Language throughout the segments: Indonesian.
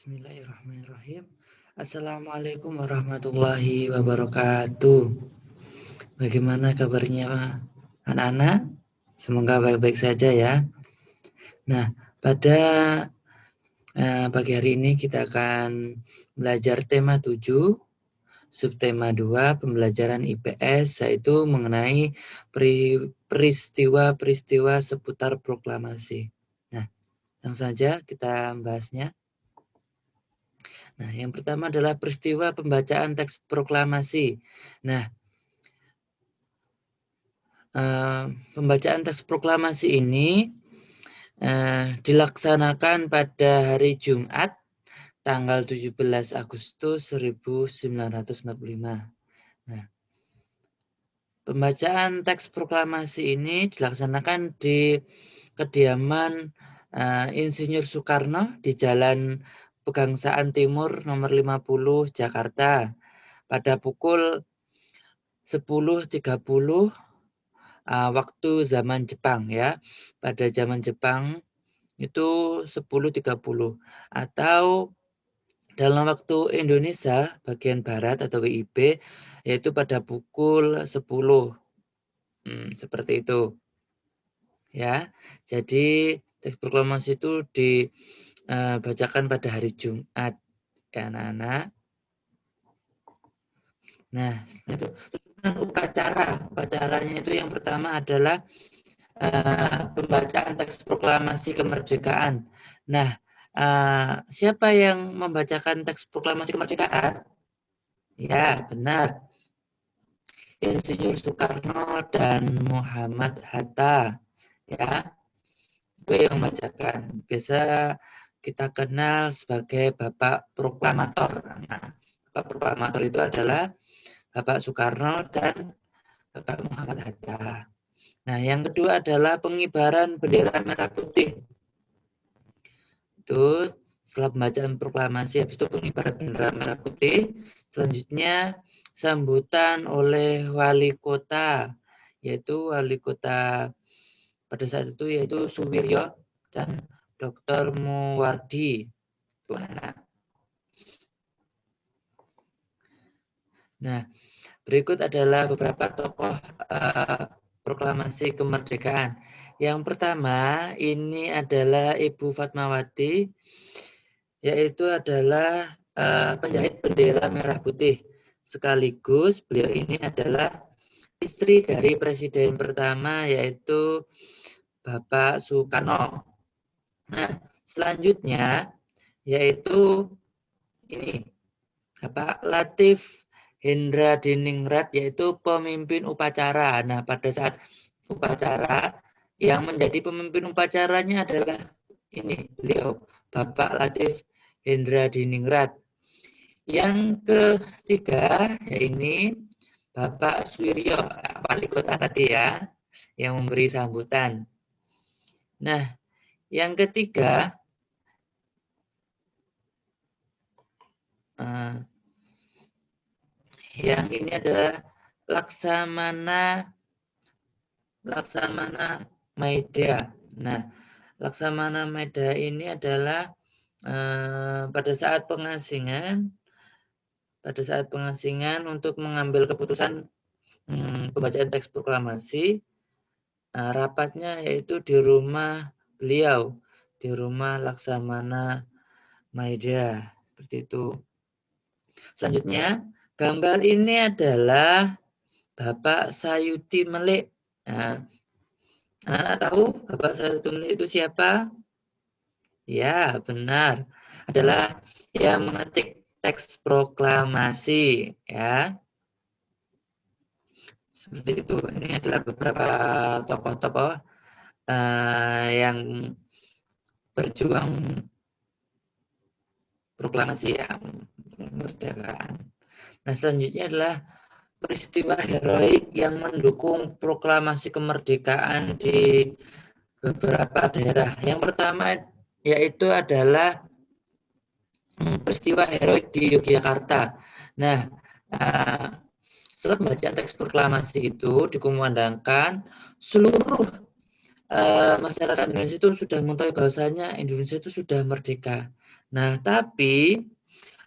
Bismillahirrahmanirrahim. Assalamualaikum warahmatullahi wabarakatuh. Bagaimana kabarnya anak-anak? Semoga baik-baik saja ya. Nah, pada pagi hari ini kita akan belajar tema 7, subtema 2, pembelajaran IPS, yaitu mengenai peristiwa-peristiwa seputar proklamasi. Nah, langsung saja kita membahasnya. Nah, yang pertama adalah peristiwa pembacaan teks proklamasi. Nah, pembacaan teks proklamasi ini dilaksanakan pada hari Jumat, tanggal 17 Agustus 1945. Nah, pembacaan teks proklamasi ini dilaksanakan di kediaman Insinyur Soekarno di Jalan Pegangsaan Timur nomor 50 Jakarta pada pukul 10.30 waktu zaman Jepang ya. Pada zaman Jepang itu 10.30 atau dalam waktu Indonesia bagian barat atau WIB yaitu pada pukul 10. Seperti itu. Ya. Jadi teks proklamasi itu dibacakan pada hari Jumat ya anak-anak. Nah, itu upacaranya itu yang pertama adalah pembacaan teks proklamasi kemerdekaan. Nah, siapa yang membacakan teks proklamasi kemerdekaan? Ya, benar. Insinyur Soekarno dan Muhammad Hatta. Ya, itu yang membacakan. Biasa kita kenal sebagai Bapak Proklamator. Nah, Bapak Proklamator itu adalah Bapak Soekarno dan Bapak Muhammad Hatta. Nah, yang kedua adalah pengibaran bendera merah putih. Itu setelah pembacaan proklamasi, habis itu pengibaran bendera merah putih. Selanjutnya sambutan oleh wali kota, yaitu wali kota pada saat itu yaitu Suwiryo dan Dr. Muwardi. Nah, berikut adalah beberapa tokoh proklamasi kemerdekaan. Yang pertama ini adalah Ibu Fatmawati, yaitu adalah penjahit bendera merah putih. Sekaligus beliau ini adalah istri dari presiden pertama yaitu Bapak Soekarno. Nah, selanjutnya yaitu ini Bapak Latif Hendra Diningrat yaitu pemimpin upacara. Nah, pada saat upacara yang menjadi pemimpin upacaranya adalah ini beliau Bapak Latif Hendra Diningrat. Yang ketiga ya ini Bapak Suwiryo, wali kota tadi ya, yang memberi sambutan. Nah, yang ketiga yang ini adalah Laksamana Maeda. Nah, Laksamana Maeda ini adalah pada saat pengasingan untuk mengambil keputusan pembacaan teks proklamasi, rapatnya yaitu di rumah beliau, di rumah Laksamana Maeda, seperti itu. Selanjutnya, gambar ini adalah Bapak Sayuti Melik. Nah, tahu Bapak Sayuti Melik itu siapa? Ya, benar. Adalah yang mengetik teks proklamasi, ya. Seperti itu. Ini adalah beberapa tokoh-tokoh yang berjuang proklamasi yang kemerdekaan. Nah, selanjutnya adalah peristiwa heroik yang mendukung proklamasi kemerdekaan di beberapa daerah. Yang pertama yaitu adalah peristiwa heroik di Yogyakarta. Nah, setelah membaca teks proklamasi itu dikumandangkan seluruh masyarakat Indonesia itu sudah mengetahui bahwasanya Indonesia itu sudah merdeka. Nah, tapi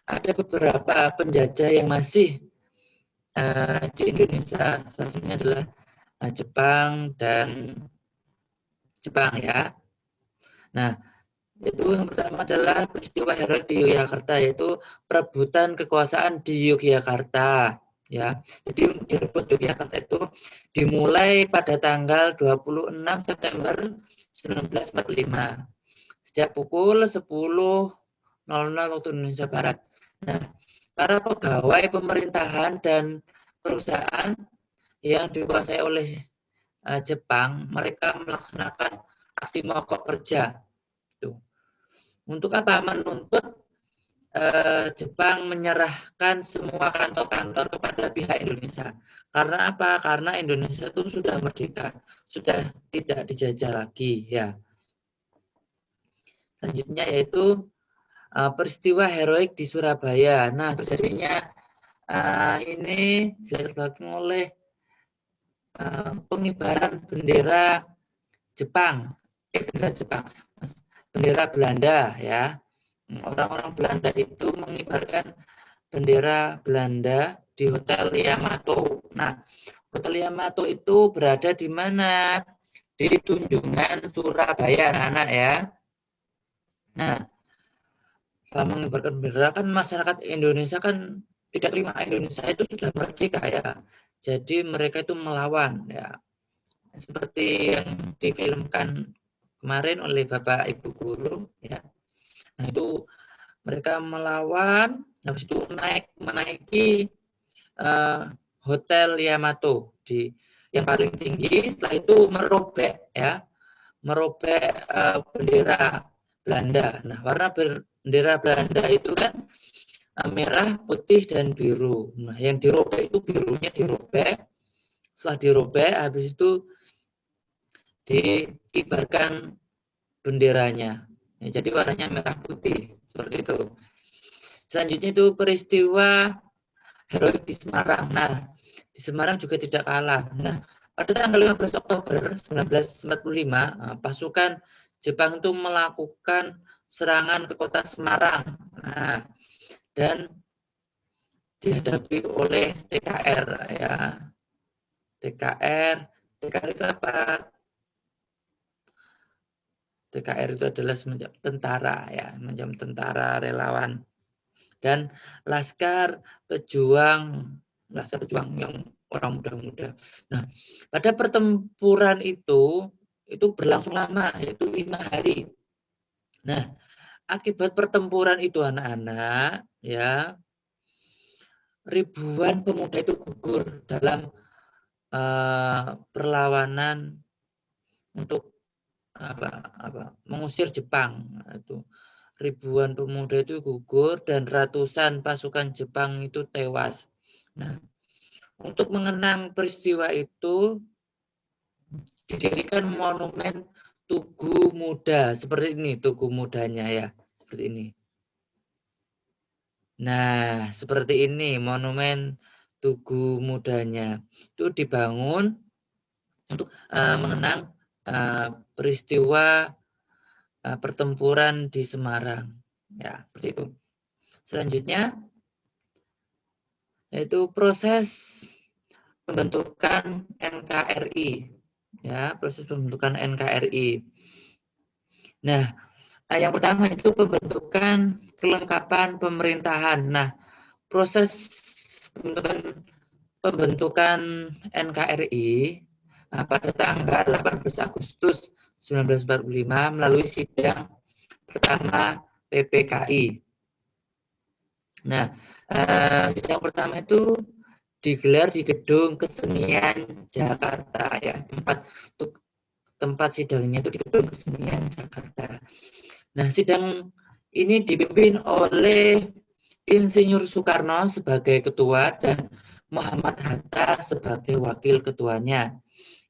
ada beberapa penjajah yang masih di Indonesia, salah satunya adalah Jepang ya. Nah, itu yang pertama adalah peristiwa heroik di Yogyakarta, yaitu perebutan kekuasaan di Yogyakarta. Ya, jadi direbut Yogyakarta itu dimulai pada tanggal 26 September 1945 sejak pukul 10.00 waktu Indonesia Barat. Nah, para pegawai pemerintahan dan perusahaan yang dikuasai oleh Jepang, mereka melaksanakan aksi mogok kerja. Tuh. Untuk apa? Menuntut Jepang menyerahkan semua kantor-kantor kepada pihak Indonesia. Karena apa? Karena Indonesia itu sudah merdeka, sudah tidak dijajah lagi. Ya. Selanjutnya yaitu peristiwa heroik di Surabaya. Nah, terjadinya ini dilatar oleh pengibaran bendera Jepang, bendera Belanda ya. Orang-orang Belanda itu mengibarkan bendera Belanda di Hotel Yamato. Nah, Hotel Yamato itu berada di mana? Di Tunjungan, Surabaya, anak-anak ya. Nah, mengibarkan bendera kan masyarakat Indonesia kan tidak terima Indonesia itu sudah merdeka ya. Jadi mereka itu melawan ya. Seperti yang difilmkan kemarin oleh Bapak Ibu Guru ya. Nah, itu mereka melawan, habis itu menaiki Hotel Yamato di yang paling tinggi, setelah itu merobek ya, bendera Belanda. Nah, warna bendera Belanda itu kan merah, putih, dan biru. Nah, yang dirobek itu birunya dirobek. Setelah dirobek, habis itu dikibarkan benderanya. Ya, jadi warnanya merah putih seperti itu. Selanjutnya itu peristiwa heroik di Semarang. Nah, di Semarang juga tidak kalah. Nah, pada tanggal 15 Oktober 1945, pasukan Jepang itu melakukan serangan ke kota Semarang. Nah, dan dihadapi oleh TKR ya. TKR itu apa? TKR itu adalah semacam tentara ya, semacam tentara relawan dan laskar pejuang yang orang muda-muda. Nah, pada pertempuran itu berlangsung lama, yaitu 5 hari. Nah, akibat pertempuran itu anak-anak ya, ribuan pemuda itu gugur dalam perlawanan untuk mengusir Jepang. Nah, itu ribuan pemuda itu gugur dan ratusan pasukan Jepang itu tewas. Nah, untuk mengenang peristiwa itu didirikan monumen Tugu Muda seperti ini, Tugu Mudanya ya, seperti ini. Nah, seperti ini monumen Tugu Mudanya. Itu dibangun untuk mengenang peristiwa pertempuran di Semarang. Ya, seperti itu. Selanjutnya yaitu proses pembentukan NKRI. Ya, proses pembentukan NKRI. Nah, yang pertama itu pembentukan kelengkapan pemerintahan. Nah, proses pembentukan NKRI pada tanggal 18 Agustus 1945 melalui sidang pertama PPKI. Nah, sidang pertama itu digelar di Gedung Kesenian Jakarta ya, tempat sidangnya itu di Gedung Kesenian Jakarta. Nah, sidang ini dipimpin oleh Insinyur Soekarno sebagai ketua dan Muhammad Hatta sebagai wakil ketuanya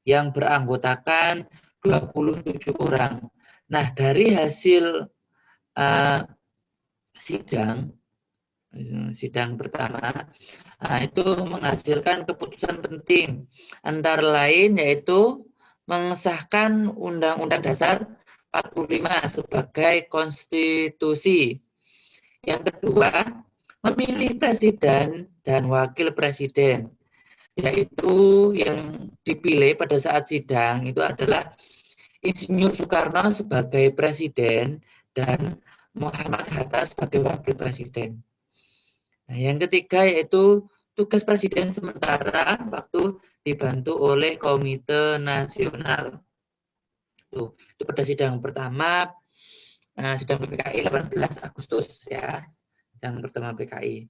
yang beranggotakan 27 orang. Nah, dari hasil sidang pertama itu menghasilkan keputusan penting antara lain yaitu mengesahkan Undang-Undang Dasar 45 sebagai konstitusi. Yang kedua, memilih presiden dan wakil presiden, yaitu yang dipilih pada saat sidang itu adalah Insinyur Soekarno sebagai presiden dan Muhammad Hatta sebagai wakil presiden. Nah, yang ketiga yaitu tugas presiden sementara waktu dibantu oleh Komite Nasional. Itu pada sidang pertama, sidang PPKI 18 Agustus ya, sidang pertama PKI.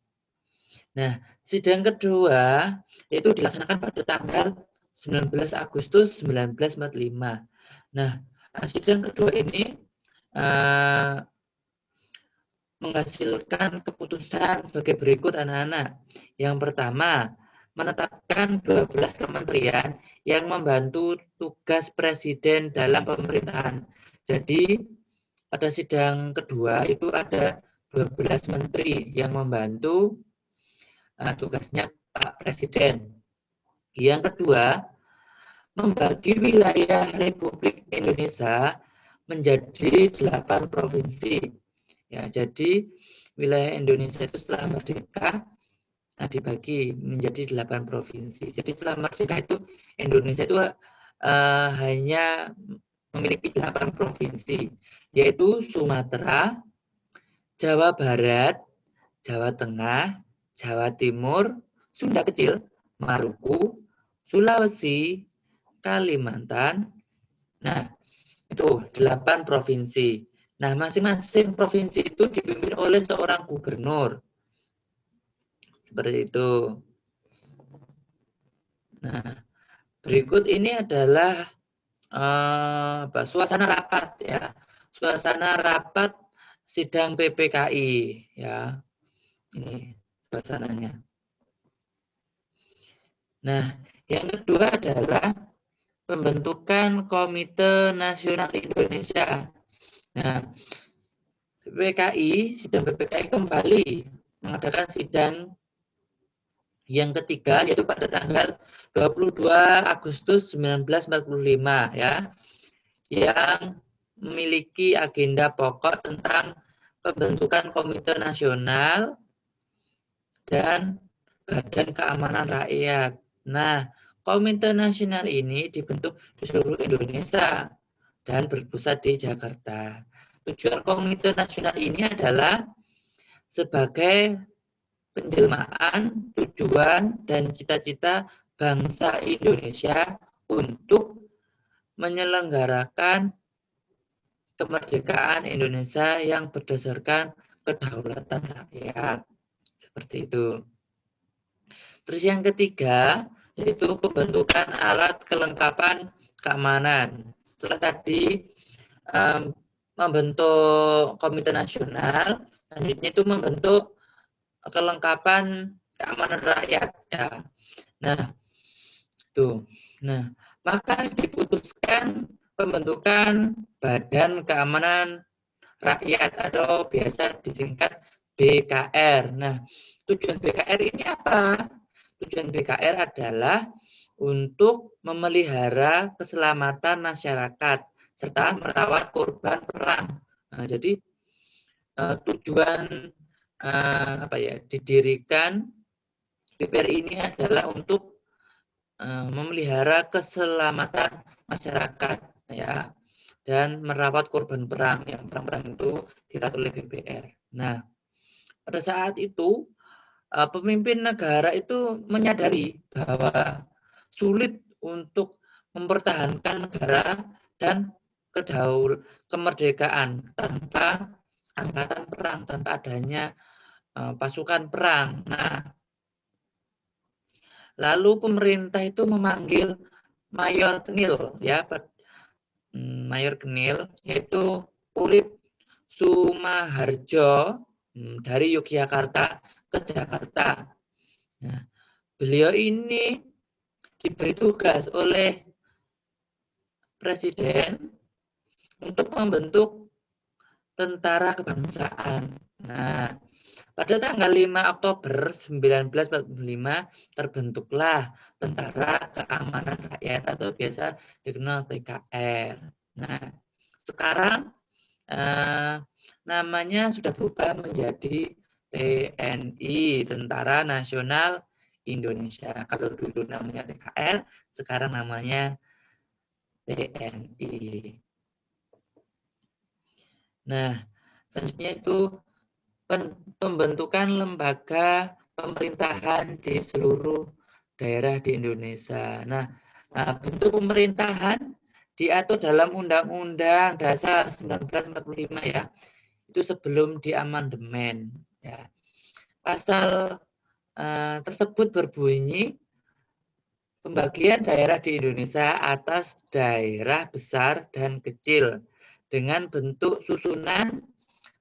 Nah, sidang kedua yaitu dilaksanakan pada tanggal 19 Agustus 1945. Nah, sidang kedua ini menghasilkan keputusan sebagai berikut anak-anak. Yang pertama, menetapkan 12 kementerian yang membantu tugas presiden dalam pemerintahan. Jadi, pada sidang kedua itu ada 12 menteri yang membantu tugasnya Pak Presiden. Yang kedua, membagi wilayah Republik Indonesia menjadi 8 provinsi. Ya, jadi wilayah Indonesia itu setelah merdeka dibagi menjadi 8 provinsi. Jadi setelah merdeka itu Indonesia itu hanya memiliki 8 provinsi, yaitu Sumatera, Jawa Barat, Jawa Tengah, Jawa Timur, Sunda Kecil, Maluku, Sulawesi, Kalimantan. Nah, itu 8 provinsi. Nah, masing-masing provinsi itu dipimpin oleh seorang gubernur. Seperti itu. Nah, berikut ini adalah suasana rapat ya. Suasana rapat sidang PPKI ya. Ini suasananya. Nah, yang kedua adalah pembentukan Komite Nasional Indonesia. Nah, sidang PPKI kembali mengadakan sidang yang ketiga yaitu pada tanggal 22 Agustus 1945 ya, yang memiliki agenda pokok tentang pembentukan Komite Nasional dan Badan Keamanan Rakyat. Nah, Komite Nasional ini dibentuk di seluruh Indonesia dan berpusat di Jakarta. Tujuan Komite Nasional ini adalah sebagai penjelmaan tujuan dan cita-cita bangsa Indonesia untuk menyelenggarakan kemerdekaan Indonesia yang berdasarkan kedaulatan rakyat. Seperti itu. Terus yang ketiga, yaitu pembentukan alat kelengkapan keamanan. Setelah tadi membentuk Komite Nasional, selanjutnya itu membentuk kelengkapan keamanan rakyat ya. Nah, tuh. Nah, maka diputuskan pembentukan Badan Keamanan Rakyat atau biasa disingkat BKR. Nah, tujuan BKR ini apa? Tujuan BKR adalah untuk memelihara keselamatan masyarakat serta merawat korban perang. Nah, jadi tujuan didirikan BPR ini adalah untuk memelihara keselamatan masyarakat ya dan merawat korban perang yang perang-perang itu dirawat oleh BPR. Nah, pada saat itu pemimpin negara itu menyadari bahwa sulit untuk mempertahankan negara dan kemerdekaan tanpa angkatan perang, tanpa adanya pasukan perang. Nah, lalu pemerintah itu memanggil Mayor Knil ya, Mayor Knil yaitu Urip Sumaharjo dari Yogyakarta ke Jakarta. Nah, beliau ini diberi tugas oleh Presiden untuk membentuk tentara kebangsaan. Nah, Pada tanggal 5 Oktober 1945 terbentuklah Tentara Keamanan Rakyat atau biasa dikenal TKR. Nah, sekarang namanya sudah berubah menjadi TNI, Tentara Nasional Indonesia. Kalau dulu namanya TKR, sekarang namanya TNI. Nah, selanjutnya itu pembentukan lembaga pemerintahan di seluruh daerah di Indonesia. Nah, bentuk pemerintahan diatur dalam Undang-Undang Dasar 1945 ya. Itu sebelum diamandemen ya. Pasal tersebut berbunyi pembagian daerah di Indonesia atas daerah besar dan kecil dengan bentuk susunan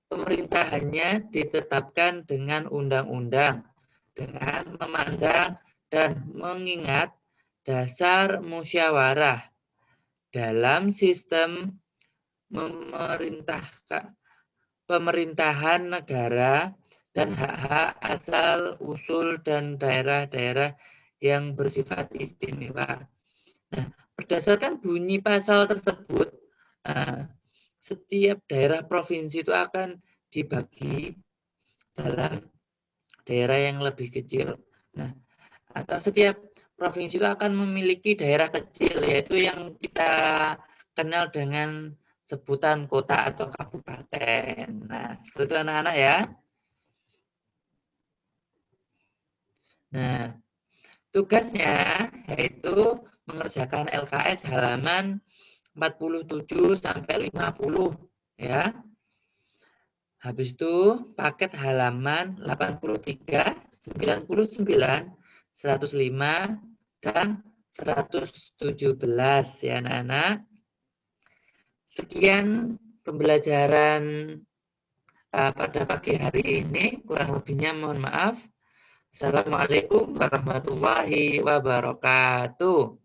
pemerintahannya ditetapkan dengan undang-undang dengan memandang dan mengingat dasar musyawarah dalam sistem pemerintahan negara dan hak-hak asal usul dan daerah-daerah yang bersifat istimewa. Nah, berdasarkan bunyi pasal tersebut, setiap daerah provinsi itu akan dibagi dalam daerah yang lebih kecil. Nah, atau setiap provinsi itu akan memiliki daerah kecil, yaitu yang kita kenal dengan sebutan kota atau kabupaten. Nah, seperti itu anak-anak ya. Nah, tugasnya yaitu mengerjakan LKS halaman 47 sampai 50 ya. Habis itu paket halaman 83, 99, 105 dan 117 ya anak-anak. Sekian pembelajaran pada pagi hari ini, kurang lebihnya mohon maaf. Assalamualaikum warahmatullahi wabarakatuh.